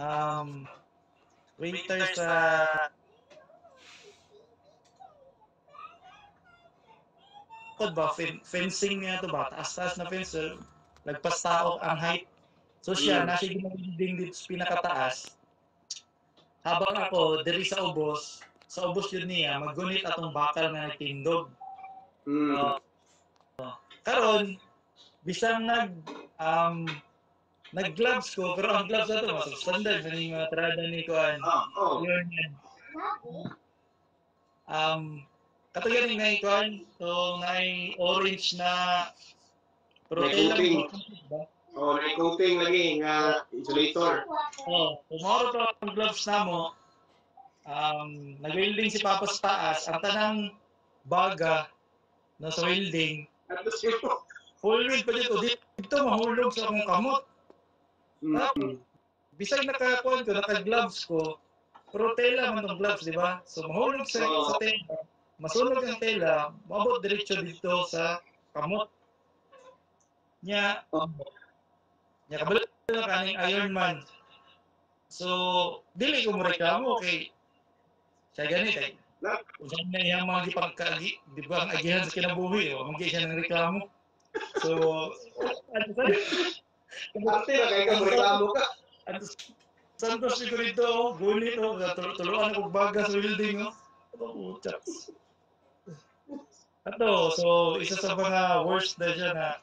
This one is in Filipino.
Um, winter sa kod ba fencing niya to ba taas-taas na fence lagpas tao ang height. So siya nasa building dito sa pinakataas. Habang ako diri sa ubos yun niya maggunit atong bakal nga nagtindog. Karon bisang nag-gloves ko pero ang gloves na to mas standard sa mga trada ni kuan. Yun yan. Katuyan ni may kuan so may orange na may coating. May coating lagi nga insulator. Tomorrow to ang gloves na mo. Nag-welding si Papa sa taas, ang tanang baga na sa welding. Full weld pa dito, dito mahulog sa akong kamot. Bisag nakakuan ko, naka-gloves ko, pero tela man tong gloves, di ba? So mahulog sa tela, masunog ang tela, mabot diretso dito sa kamot. Nya kabalo na kaning Iron Man. So, dili ko mo reklamo kay siya ganit eh. Usan na yung mga gipagkagi, di ba, ang agihan sa kinabuhi, o magi siya ng reklamo. So, ano sa? Arte na kaya ka reklamo ka. Santos siguro ito, gunit o, tuluan ako baga sa building o. Ato, so isa sa mga worst na siya na